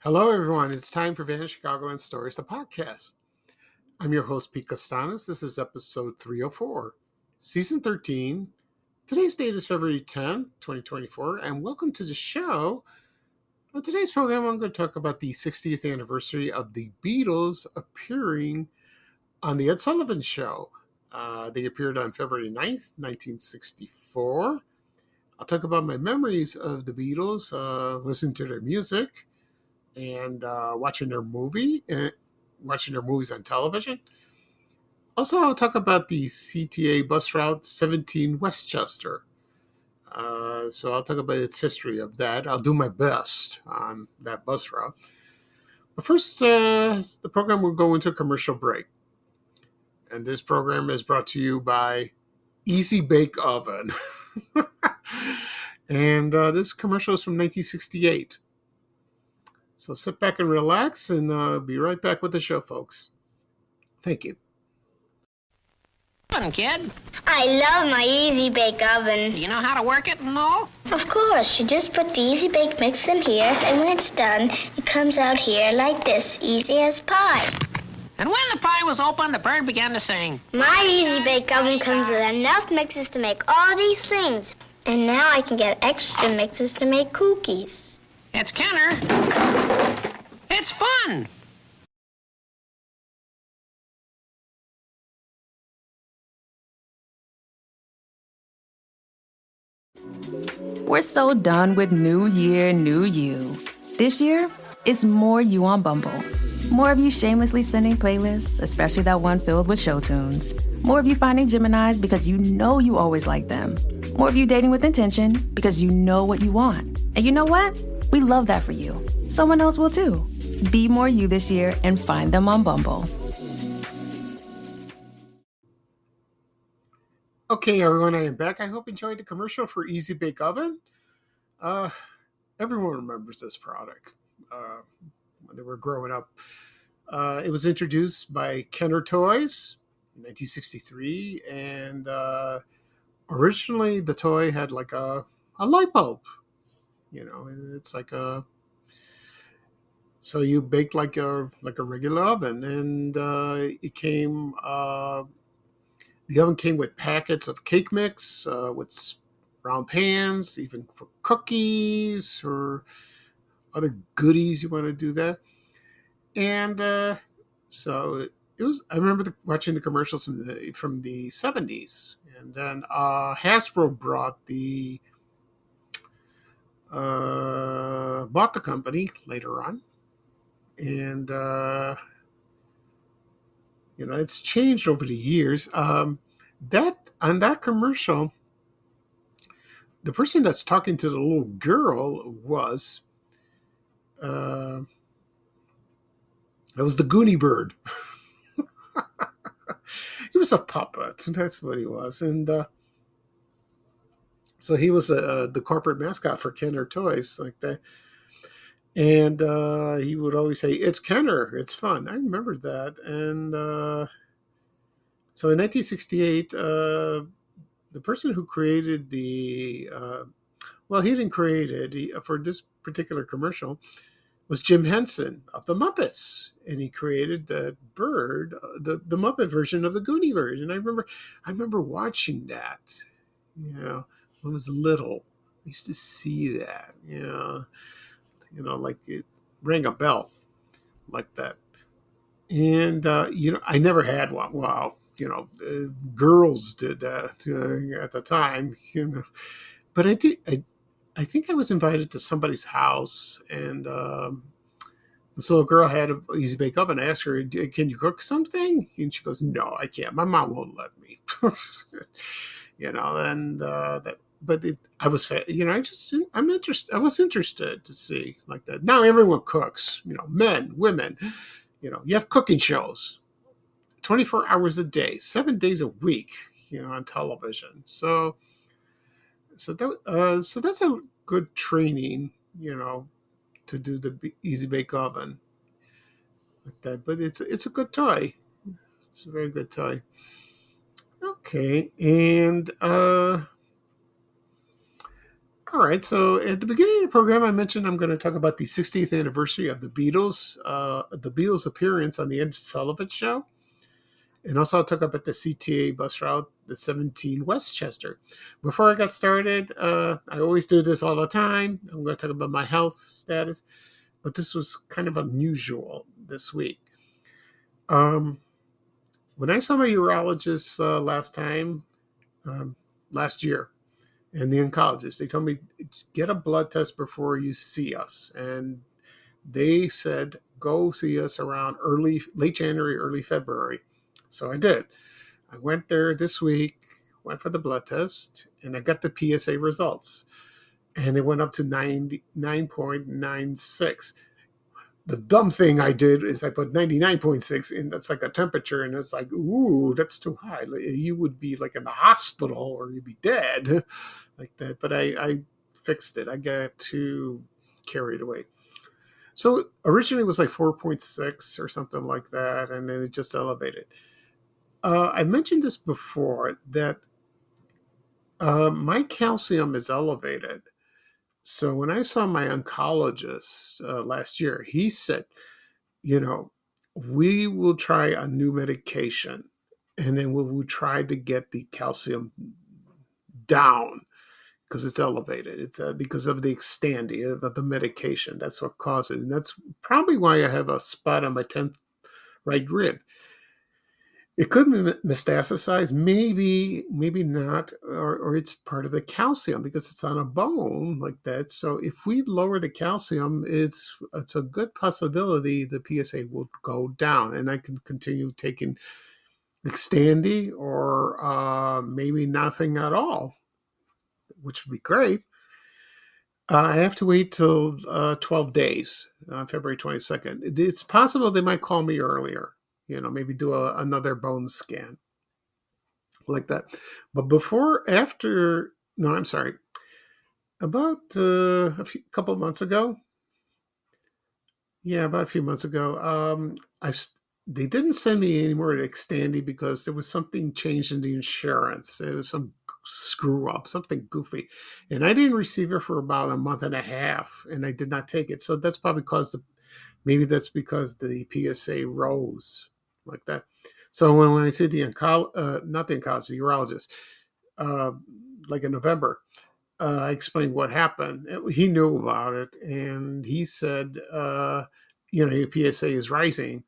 Hello, everyone. It's time for Vanishing Chicagoland Stories, the podcast. I'm your host, Pete Costanis. This is episode 304, season 13. Today's date is February 10th, 2024, and welcome to the show. On today's program, I'm going to talk about the 60th anniversary of the Beatles appearing on the Ed Sullivan Show. They appeared on February 9th, 1964. I'll talk about my memories of the Beatles, listening to their music, and watching their movies on television. Also, I'll talk about the CTA Bus Route 17 Westchester. So I'll talk about its history of that. I'll do my best on that bus route. But first, the program will go into a commercial break. And this program is brought to you by Easy Bake Oven. And this commercial is from 1968. So sit back and relax, and be right back with the show, folks. Thank you. Oven, kid. I love my Easy Bake Oven. Do you know how to work it and all? Of course, you just put the Easy Bake mix in here, and when it's done, it comes out here like this, easy as pie. And when the pie was open, the bird began to sing. My Easy Bake Oven comes with enough mixes to make all these things. And now I can get extra mixes to make cookies. It's Kenner. It's fun. We're so done with New Year, New You. This year, it's more you on Bumble. More of you shamelessly sending playlists, especially that one filled with show tunes. More of you finding Geminis because you know you always like them. More of you dating with intention because you know what you want. And you know what? We love that for you. Someone else will too. Be more you this year and find them on Bumble. Okay, everyone, I am back. I hope you enjoyed the commercial for Easy Bake Oven. Everyone remembers this product when they were growing up. It was introduced by Kenner Toys in 1963, and originally the toy had like a light bulb. You know, it's like so you baked like a regular oven, and it came. The oven came with packets of cake mix, with round pans, even for cookies or other goodies you want to do that. And so it was. I remember watching the commercials from the 70s, and then Hasbro bought the company later on, and it's changed over the years. That on that commercial, the person that's talking to the little girl was that was the Goonie Bird. He was a puppet. That's what he was, and so he was the corporate mascot for Kenner Toys, like that. And he would always say, "It's Kenner. It's fun." I remember that. And so in 1968, the person who created he didn't create it for this particular commercial, was Jim Henson of the Muppets. And he created that bird, the Muppet version of the Goonie Bird. And I remember watching that, when I was little. I used to see that, like it rang a bell like that. And, I never had one. Wow. Girls did that at the time, but I think I was invited to somebody's house, and this little girl had an Easy Bake Oven. I asked her, "Can you cook something?" And she goes, "No, I can't. My mom won't let me." And but I was, I was interested to see like that. Now everyone cooks, men, women, you have cooking shows, 24 hours a day, 7 days a week, on television. So that's a good training, to do the easy bake oven like that. But it's a good toy. It's a very good toy. Okay, and all right. So at the beginning of the program, I mentioned I'm going to talk about the 60th anniversary of the Beatles' appearance on the Ed Sullivan Show. And also I'll talk about the CTA Bus Route, the 17 Westchester. Before I got started, I always do this all the time. I'm going to talk about my health status, but this was kind of unusual this week. When I saw my urologist last year, and the oncologist, they told me, get a blood test before you see us. And they said, go see us around late January, early February. So I did. I went there this week, went for the blood test, and I got the PSA results. And it went up to 99.96. The dumb thing I did is I put 99.6, and that's like a temperature, and it's like, ooh, that's too high. You would be like in the hospital or you'd be dead like that. But I fixed it. I got too carried away. So originally it was like 4.6 or something like that, and then it just elevated. I mentioned this before that my calcium is elevated. So when I saw my oncologist last year, he said, we will try a new medication, and then we will try to get the calcium down because it's elevated. It's because of the Xtandi, of the medication. That's what caused it. And that's probably why I have a spot on my 10th right rib. It could be metastasized, maybe not, or it's part of the calcium because it's on a bone like that. So if we lower the calcium, it's a good possibility the PSA will go down, and I can continue taking Xtandi or maybe nothing at all, which would be great. I have to wait till 12 days, on February 22nd. It's possible they might call me earlier. Maybe do another bone scan like that. But about couple of months ago. Yeah, about a few months ago. They didn't send me any more to Xtandi because there was something changed in the insurance. It was some screw up, something goofy. And I didn't receive it for about a month and a half, and I did not take it. So that's probably maybe that's because the PSA rose like that. So when I see the urologist, like in November, I explained what happened. He knew about it, and he said, your PSA is rising.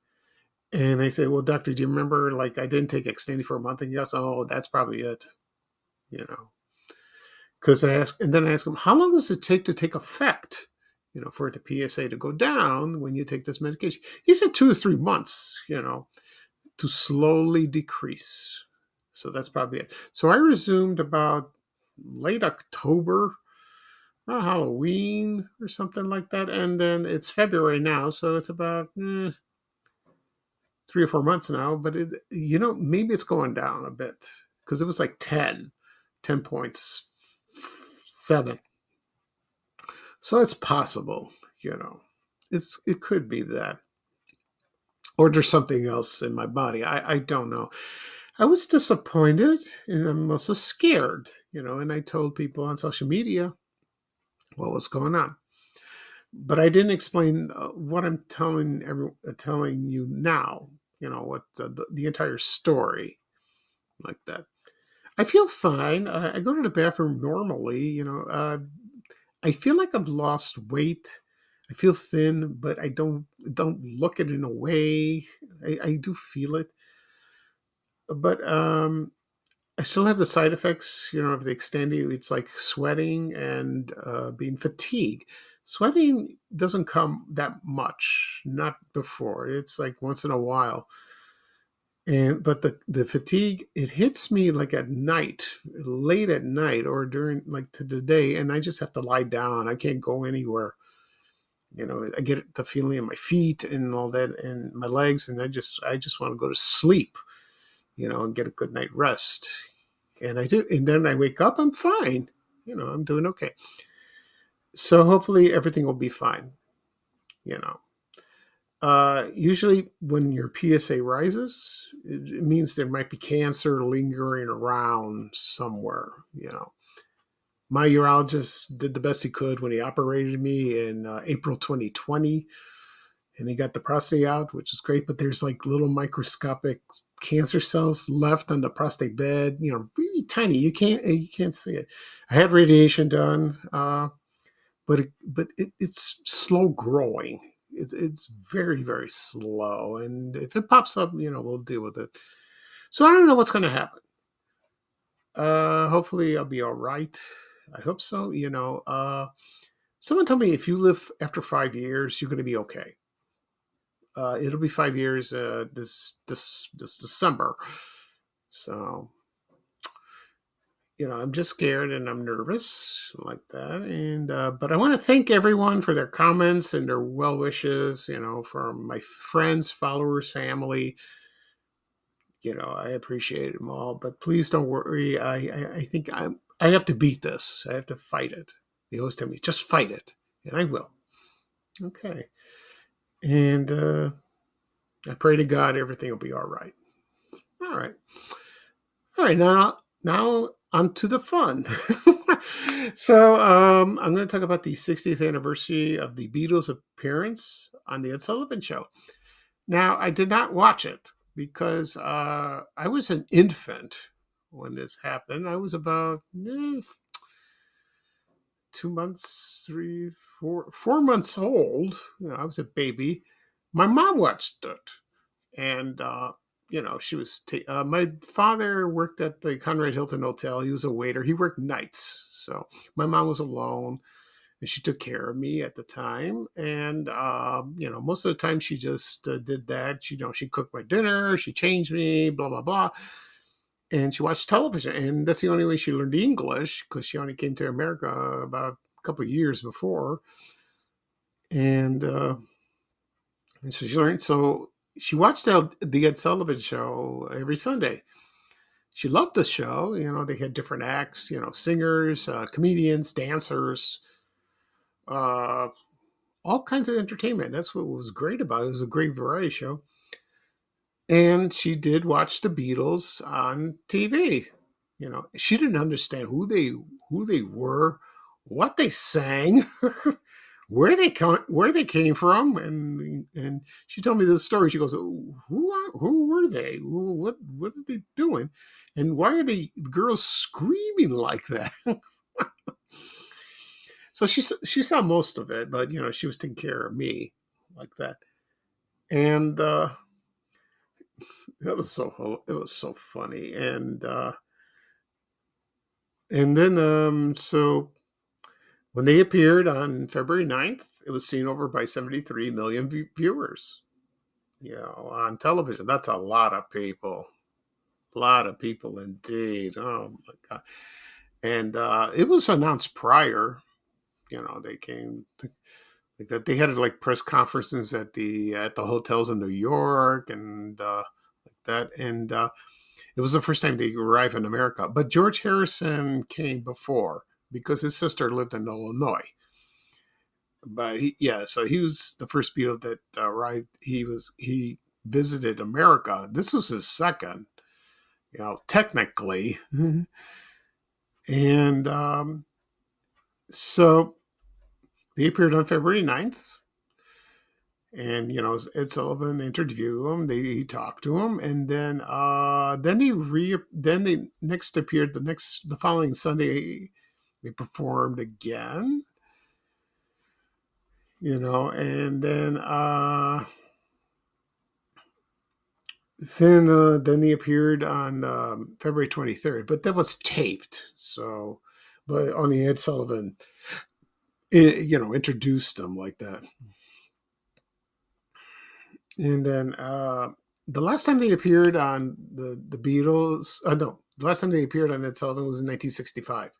And I said, well, doctor, do you remember, like, I didn't take Xtandi for a month? And he goes, oh, that's probably it, Because then I asked him, how long does it take to take effect, for the PSA to go down when you take this medication? He said 2 to 3 months, to slowly decrease. So that's probably it. So I resumed about late October, around Halloween or something like that. And then it's February now. So it's about 3 or 4 months now. But, maybe it's going down a bit because it was like 10.7. So it's possible, it could be that. Or there's something else in my body. I don't know. I was disappointed, and I'm also scared, and I told people on social media what was going on. But I didn't explain what I'm telling you now, what the entire story like that. I feel fine. I go to the bathroom normally, I feel like I've lost weight. I feel thin, but I don't look it in a way. I do feel it, but I still have the side effects, of the Xtandi. It's like sweating and being fatigued. Sweating doesn't come that much, not before. It's like once in a while. But the fatigue, it hits me like at night, late at night, or during like to the day, and I just have to lie down. I can't go anywhere. I get the feeling in my feet and all that, and my legs, and I just want to go to sleep, and get a good night rest. And I do, and then I wake up, I'm fine. I'm doing okay. So hopefully everything will be fine. You know. Usually, when your PSA rises, it means there might be cancer lingering around somewhere. My urologist did the best he could when he operated me in April 2020, and he got the prostate out, which is great. But there's like little microscopic cancer cells left on the prostate bed. Really tiny. You can't see it. I had radiation done, but it's slow growing. It's very, very slow, and if it pops up, we'll deal with it. So I don't know what's going to happen. Hopefully I'll be all right. I hope so. Someone told me if you live after 5 years, you're going to be okay. It'll be 5 years this December. So I'm just scared and I'm nervous like that. And but I want to thank everyone for their comments and their well wishes. From my friends, followers, family. I appreciate them all. But please don't worry. I think I have to beat this. I have to fight it. They always tell me, just fight it, and I will. Okay. And I pray to God everything will be all right. All right. All right. Now on to the fun. So I'm going to talk about the 60th anniversary of the Beatles' appearance on the Ed Sullivan Show. Now, I did not watch it because I was an infant when this happened. I was about 2 months, 4 months old. I was a baby. My mom watched it. And she was. My father worked at the Conrad Hilton Hotel. He was a waiter. He worked nights, so my mom was alone, and she took care of me at the time. And most of the time she just did that. She cooked my dinner, she changed me, blah blah blah, and she watched television. And that's the only way she learned English because she only came to America about a couple of years before. And so she learned. So she watched the Ed Sullivan Show every Sunday. She loved the show. They had different acts, singers, comedians, dancers, all kinds of entertainment. That's what was great about it. It was a great variety show. And she did watch the Beatles on TV. She didn't understand who they were, what they sang, where they came from, and she told me this story. She goes, "Who were they? What are they doing? And why are the girls screaming like that?" So she saw most of it, but she was taking care of me like that, and it was so funny, and then so. When they appeared on February 9th, it was seen over by 73 million viewers, on television. That's a lot of people. A lot of people indeed. Oh, my God. And it was announced prior. They came like that. They had like press conferences at the hotels in New York and like that. And it was the first time they arrived in America. But George Harrison came before, because his sister lived in Illinois. But so he was the first Beatle that arrived. He visited America. This was his second, technically. And so they appeared on February 9th. And Ed Sullivan interviewed him. He talked to him, and then they next appeared the following Sunday. They performed again, and then they appeared on February 23rd, but that was taped. So, but only Ed Sullivan, introduced them like that, and then the last time they appeared on the Beatles, no, the last time they appeared on Ed Sullivan was in 1965,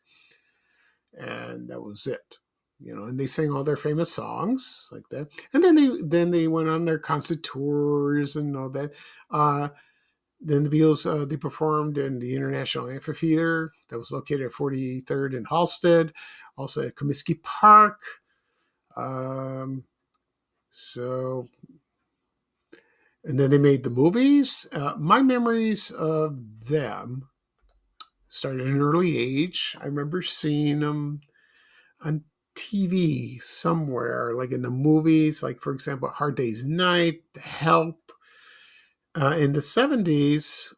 and that was it. And they sang all their famous songs like that, and then they went on their concert tours and all that. Then the Beatles they performed in the International Amphitheater that was located at 43rd and Halsted, also at Comiskey Park. So, and then they made the movies. My memories of them started at an early age. I remember seeing them on TV somewhere, like in the movies, like for example, Hard Day's Night, Help. In the 70s,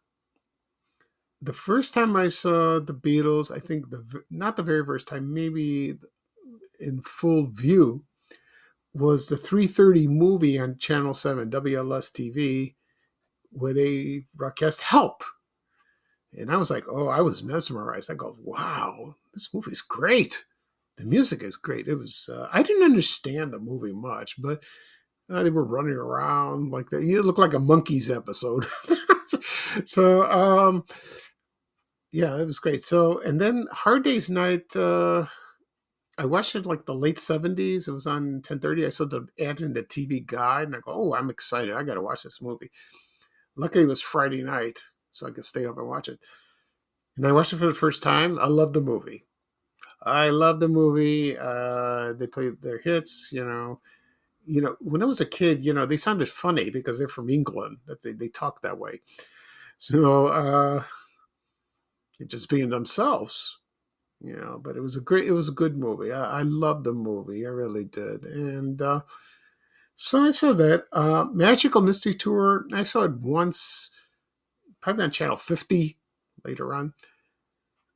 the first time I saw the Beatles, I think not the very first time, maybe in full view, was the 3:30 movie on Channel 7, WLS TV, where they broadcast Help. And I was like, oh, I was mesmerized. I go, wow, this movie's great. The music is great. It was, I didn't understand the movie much, but they were running around like that. It looked like a Monkeys episode. So, yeah, it was great. So, and then Hard Day's Night, I watched it like the late 70s. It was on 10:30. I saw the ad in the TV Guide, and I go, oh, I'm excited. I got to watch this movie. Luckily, it was Friday night, so I could stay up and watch it. And I watched it for the first time. I loved the movie. They played their hits, when I was a kid, they sounded funny because they're from England, that they talk that way. So, just being themselves, but it was a good movie. I loved the movie. I really did. And, so I saw that, Magical Mystery Tour. I saw it once, probably on Channel 50 later on.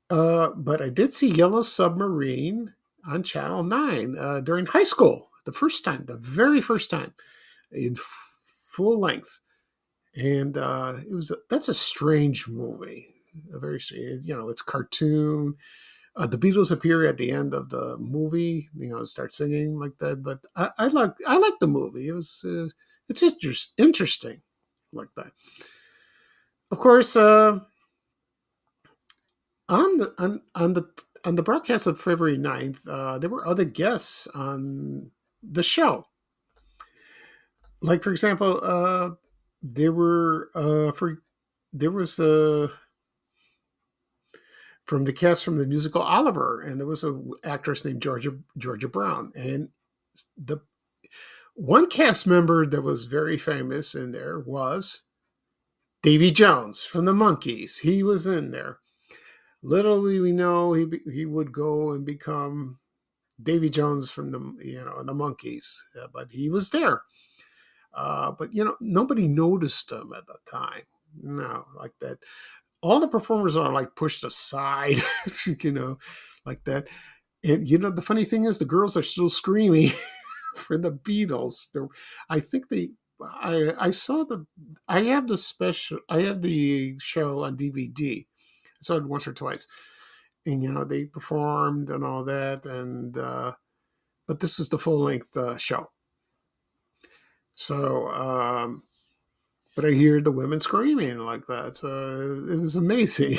But I did see Yellow Submarine on Channel 9 during high school, the very first time, in full length. And that's a strange movie, a very strange, it's cartoon. The Beatles appear at the end of the movie, start singing like that. But I like the movie. It's interesting like that. Of course, on the broadcast of February 9th, there were other guests on the show. Like, for example, there was from the cast from the musical Oliver, and there was an actress named Georgia Brown, and the one cast member that was very famous in there was Davy Jones from the Monkees. He was in there. Little did we know he would go and become Davy Jones from the Monkees, but he was there. But nobody noticed him at the time. No, like that. All the performers are like pushed aside, like that. And the funny thing is, the girls are still screaming for the Beatles. I think I saw I have the show on DVD. I saw it once or twice, and they performed and all that, and but this is the full length show. So, but I hear the women screaming like that, so it was amazing.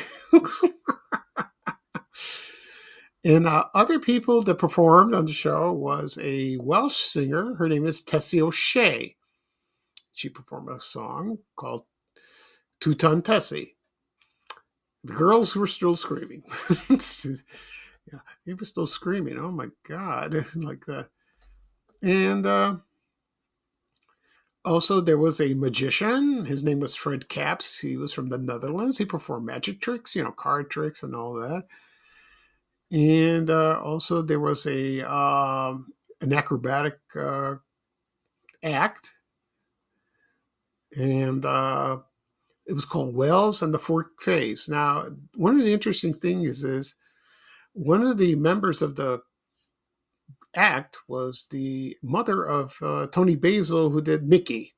And other people that performed on the show was a Welsh singer. Her name is Tessie O'Shea. She performed a song called Two Ton Tessie. The girls were still screaming. Yeah, they were still screaming. Oh my God, like that. And also there was a magician. His name was Fred Kaps. He was from the Netherlands. He performed magic tricks, card tricks and all that. And also there was an acrobatic act. And it was called Wells and the Fork Phase. Now, one of the interesting things is one of the members of the act was the mother of Tony Basil, who did Mickey.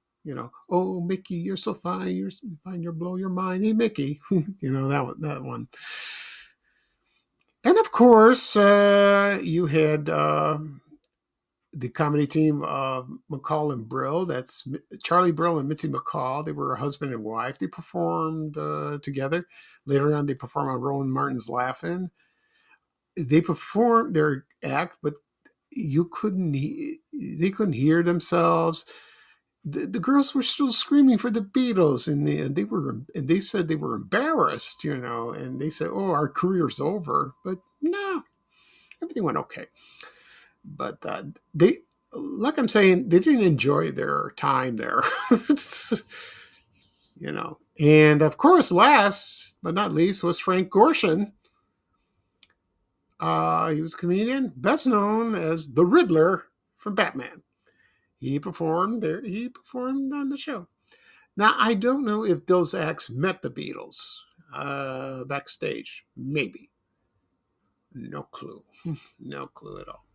Oh, Mickey, you're so fine. You're so fine. You'll blow your mind. Hey, Mickey. That one. And of course, you had the comedy team of McCall and Brill. That's Charlie Brill and Mitzi McCall. They were a husband and wife. They performed together. Later on, they performed on Rowan Martin's Laugh-In. They performed their act, but they couldn't hear themselves. The girls were still screaming for the Beatles, and they said they were embarrassed, and they said, "Oh, our career's over." But no, everything went okay. But they, like I'm saying, they didn't enjoy their time there, And of course, last but not least was Frank Gorshin. He was a comedian, best known as the Riddler from Batman. He performed there. He performed on the show. Now, I don't know if those acts met the Beatles backstage. Maybe. No clue. No clue at all.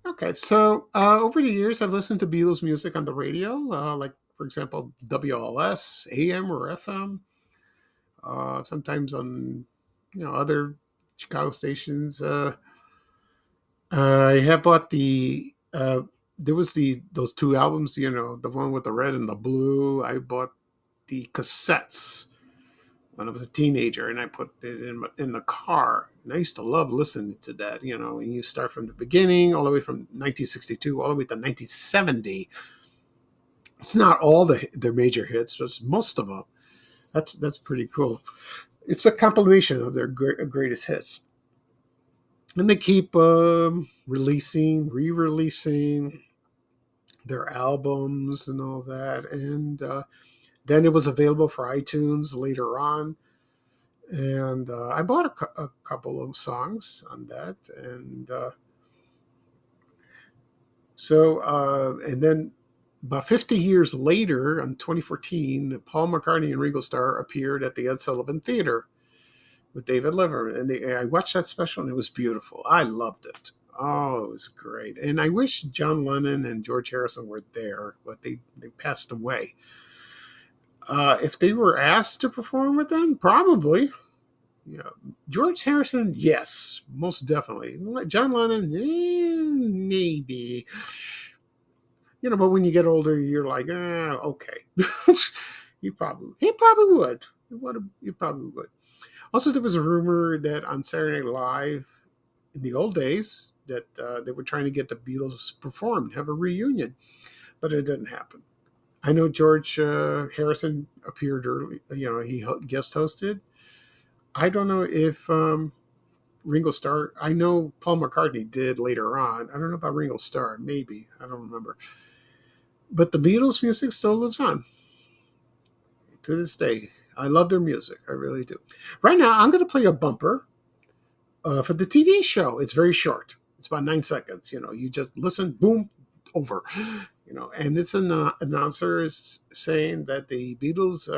Okay, so over the years, I've listened to Beatles music on the radio, like, for example, WLS, AM or FM. Sometimes on, other Chicago stations. I have bought there was those two albums, the one with the red and the blue. I bought the cassettes when I was a teenager, and I put it in the car. And I used to love listening to that, and you start from the beginning, all the way from 1962, all the way to 1970. It's not all their major hits, but it's most of them. That's pretty cool. It's a compilation of their greatest hits. And they keep re-releasing their albums and all that. And then it was available for iTunes later on. And I bought a couple of songs on that. And and then about 50 years later, in 2014, Paul McCartney and Ringo Starr appeared at the Ed Sullivan Theater with David Liverman. And I watched that special, and it was beautiful. I loved it. Oh, it was great. And I wish John Lennon and George Harrison were there, but they passed away. If they were asked to perform with them, probably. George Harrison, yes, most definitely. John Lennon, maybe. But when you get older, you're like, okay. He probably would. He probably would. Also, there was a rumor that on Saturday Night Live, in the old days, that they were trying to get the Beatles performed, have a reunion, but it didn't happen. I know George Harrison appeared early. He guest hosted. I don't know if Ringo Starr. I know Paul McCartney did later on. I don't know about Ringo Starr. Maybe. I don't remember. But the Beatles music still lives on to this day. I love their music. I really do. Right now, I'm going to play a bumper for the TV show. It's very short. It's about 9 seconds. You just listen, boom, over. And it's an announcer is saying that the Beatles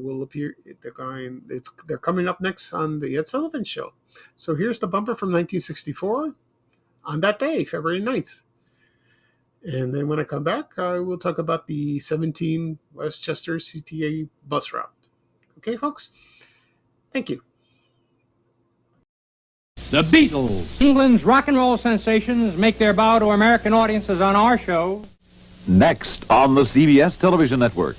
will appear. They're coming up next on the Ed Sullivan Show. So here's the bumper from 1964 on that day, February 9th. And then when I come back, I will talk about the 17 Westchester CTA Bus Route. Okay, folks? Thank you. The Beatles, England's rock and roll sensations, make their bow to American audiences on our show. Next on the CBS television network.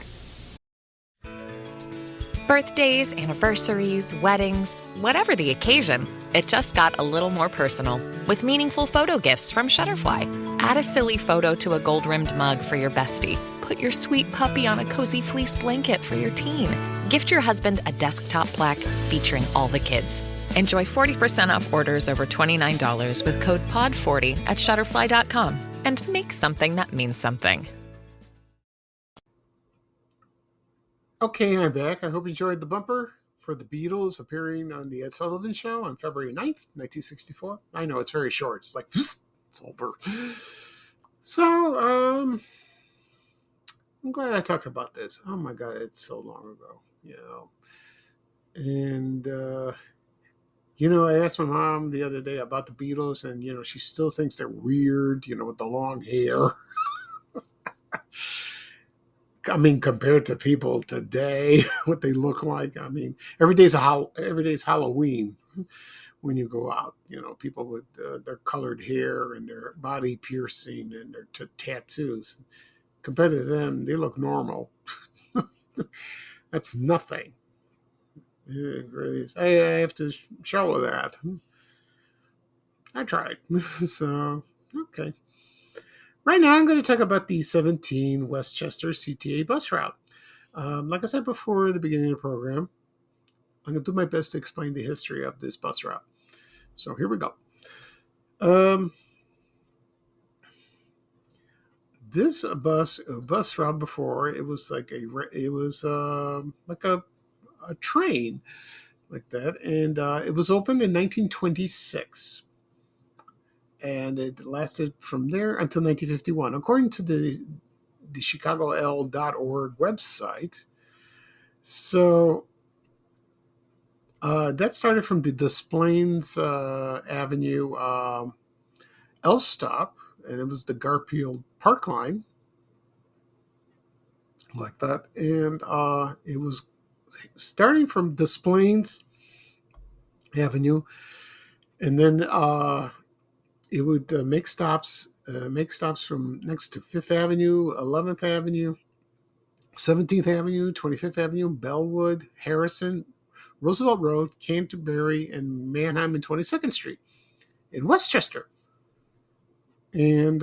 Birthdays, anniversaries, weddings, whatever the occasion, it just got a little more personal with meaningful photo gifts from Shutterfly. Add a silly photo to a gold-rimmed mug for your bestie. Put your sweet puppy on a cozy fleece blanket for your teen. Gift your husband a desktop plaque featuring all the kids. Enjoy 40% off orders over $29 with code POD40 at Shutterfly.com and make something that means something. Okay, I'm back. I hope you enjoyed the bumper for the Beatles appearing on the Ed Sullivan Show on February 9th, 1964. I know it's very short. It's like, it's over. So, I'm glad I talked about this. Oh my God, it's so long ago, And, I asked my mom the other day about the Beatles, and, she still thinks they're weird, with the long hair. I mean, compared to people today, what they look like. I mean, every day's Halloween when you go out. People with their colored hair and their body piercing and their tattoos. Compared to them, they look normal. That's nothing. It really is. I have to show that. I tried. So, okay. Right now, I'm going to talk about the 17 Westchester CTA Bus Route. Like I said before at the beginning of the program, I'm going to do my best to explain the history of this bus route. So here we go. This bus route before, it was like a train like that, and it was opened in 1926. And it lasted from there until 1951. According to the ChicagoL.org website. So that started from the Des Plaines Avenue L stop, and it was the Garfield Park line, like that. And it was starting from Des Plaines Avenue, and then it would make stops from next to 5th Avenue, 11th Avenue, 17th Avenue, 25th Avenue, Bellwood, Harrison, Roosevelt Road, Canterbury, and Manheim and 22nd Street in Westchester. And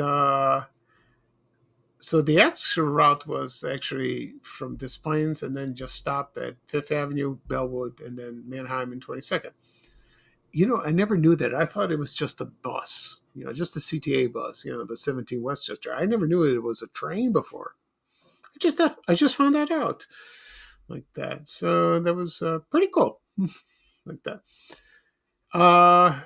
so the actual route was actually from Des Plaines and then just stopped at 5th Avenue, Bellwood, and then Manheim and 22nd. I never knew that. I thought it was just a bus, just a CTA bus, the 17 Westchester. I never knew it was a train before. I just found that out like that. So that was pretty cool like that. I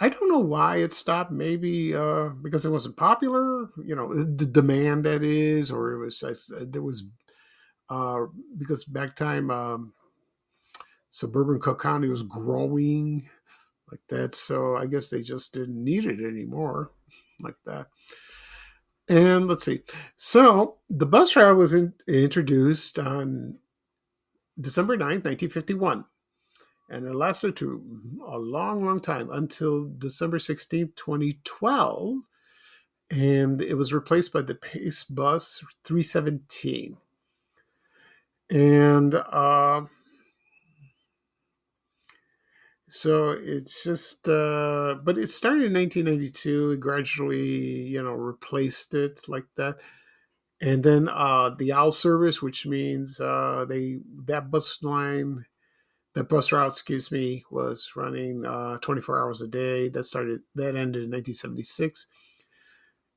don't know why it stopped. Maybe because it wasn't popular, the demand that is, or it was, there was, because back time, suburban Cook County was growing like that. So I guess they just didn't need it anymore like that. And let's see. So the bus route was introduced on December 9th, 1951. And it lasted to a long, long time until December 16th, 2012. And it was replaced by the Pace Bus 317. And so it's just, but it started in 1992. It gradually, replaced it like that. And then the OWL service, which means that bus route, was running 24 hours a day. That ended in 1976.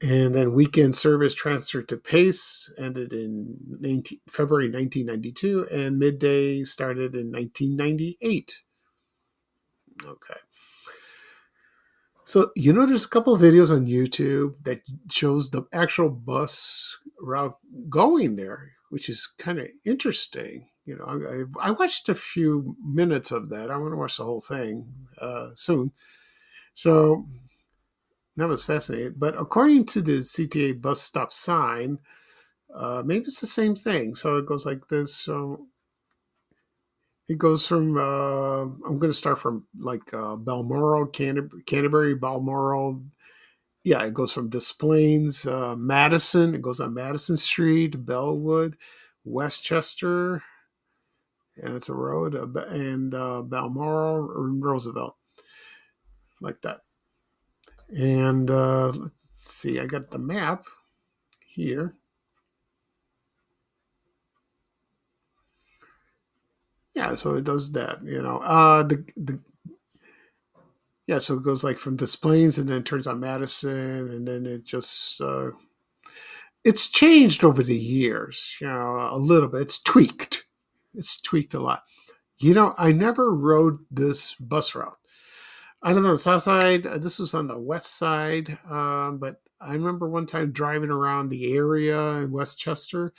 And then weekend service transferred to Pace, ended in February 1992, and midday started in 1998. Okay. So, there's a couple of videos on YouTube that shows the actual bus route going there, which is kind of interesting. I watched a few minutes of that. I want to watch the whole thing soon. So that was fascinating. But according to the CTA bus stop sign, maybe it's the same thing. So it goes like this. So it goes from, I'm going to start from like Balmoral, Canterbury, Balmoral. Yeah, it goes from Des Plaines, Madison. It goes on Madison Street, Bellwood, Westchester. And it's a road, and Balmoral or Roosevelt, like that. And let's see, I got the map here. Yeah, so it does that, yeah, so it goes like from Des Plaines and then it turns on Madison, and then it just it's changed over the years, a little bit. It's tweaked a lot. I never rode this bus route. I live on the south side. This was on the west side, but I remember one time driving around the area in Westchester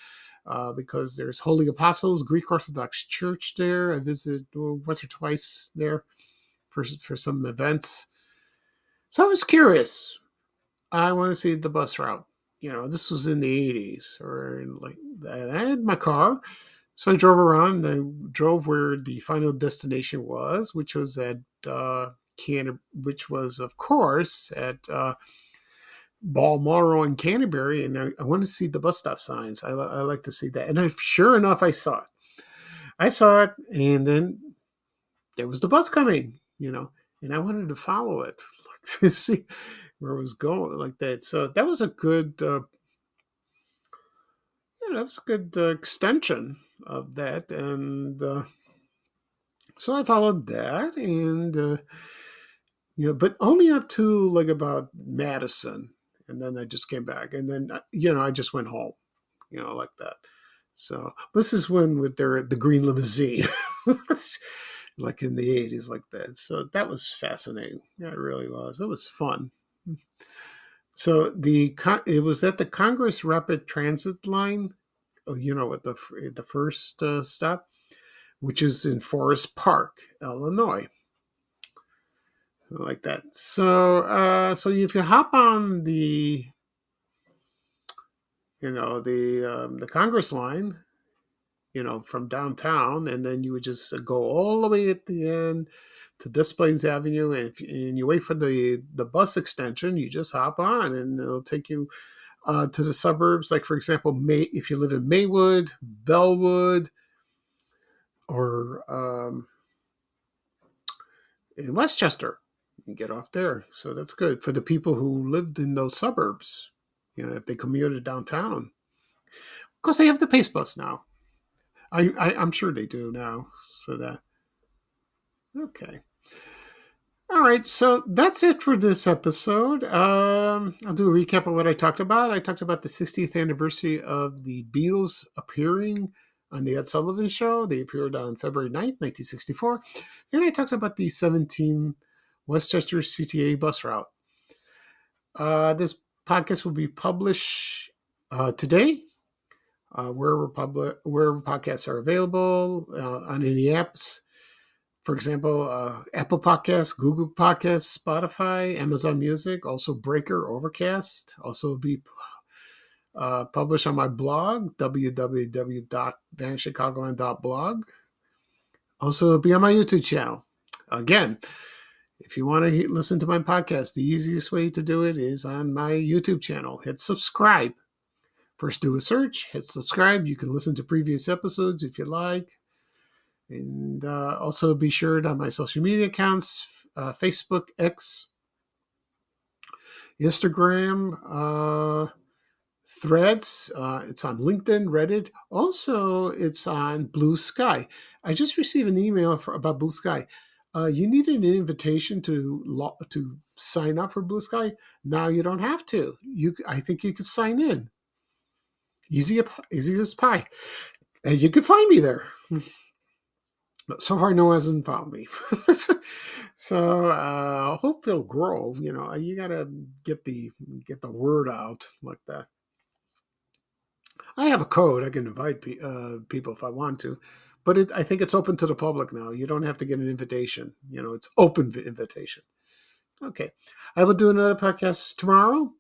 because there's Holy Apostles Greek Orthodox Church there. I visited once or twice there for some events. So I was curious. I want to see the bus route. This was in the 80s, or I had my car. So I drove around. And I drove where the final destination was, which was at which was of course at Balmoral and Canterbury. And I want to see the bus stop signs. I like to see that. And sure enough, I saw it. And then there was the bus coming, and I wanted to follow it, to see where it was going like that. So that was a good, extension of that. And so I followed that, and but only up to like about Madison, and then I just came back, and then I just went home, like that. So this is when with the green limousine, like in the 80s, like that. So that was fascinating. Yeah, it really was. It was fun. So it was at the Congress Rapid Transit line, at the first stop, which is in Forest Park, Illinois, like that. So if you hop on the the Congress line, from downtown, and then you would just go all the way at the end to Des Plaines Avenue, and you wait for the bus extension, you just hop on, and it'll take you to the suburbs. Like, for example, if you live in Maywood, Bellwood, or in Westchester, you get off there. So that's good for the people who lived in those suburbs, if they commuted downtown. Of course, they have the Pace Bus now. I'm sure they do now for that. Okay. All right. So that's it for this episode. I'll do a recap of what I talked about. I talked about the 60th anniversary of the Beatles appearing on the Ed Sullivan Show. They appeared on February 9th, 1964. And I talked about the 17 Westchester CTA Bus Route. This podcast will be published today. Wherever podcasts are available, on any apps. For example, Apple Podcasts, Google Podcasts, Spotify, Amazon Music, also Breaker, Overcast. Also will be published on my blog, www.vanchicagoland.blog. Also will be on my YouTube channel. Again, if you want to listen to my podcast, the easiest way to do it is on my YouTube channel. Hit subscribe. First, do a search, hit subscribe. You can listen to previous episodes if you like. And also be sure on my social media accounts, Facebook, X, Instagram, Threads. It's on LinkedIn, Reddit. Also, it's on Blue Sky. I just received an email about Blue Sky. You needed an invitation to sign up for Blue Sky. Now you don't have to. I think you could sign in. Easy as pie. And you can find me there. But so far, no one hasn't found me. So Hopeville Grove, you got to get the word out like that. I have a code. I can invite people if I want to. But I think it's open to the public now. You don't have to get an invitation. It's open invitation. Okay. I will do another podcast tomorrow.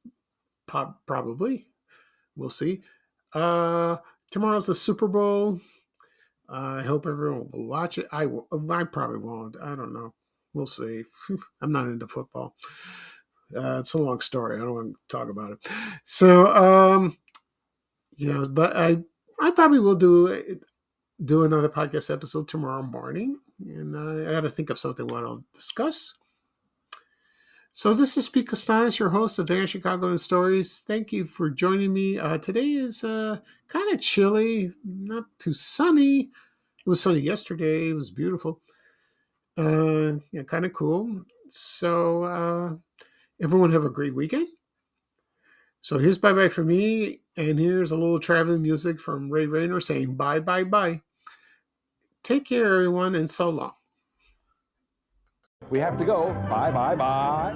Probably. We'll see. Tomorrow's the Super Bowl. I hope everyone will watch it. I probably won't. I don't know. We'll see. I'm not into football. It's a long story. I don't want to talk about it. So, but I probably will do another podcast episode tomorrow morning, and I got to think of something what I'll discuss. So this is Pete Costanis, your host of Van Chicagoland Stories. Thank you for joining me. Today is kind of chilly, not too sunny. It was sunny yesterday. It was beautiful. Kind of cool. So everyone have a great weekend. So here's bye-bye for me, and here's a little traveling music from Ray Rayner saying bye, bye, bye. Take care, everyone, and so long. We have to go. Bye, bye, bye.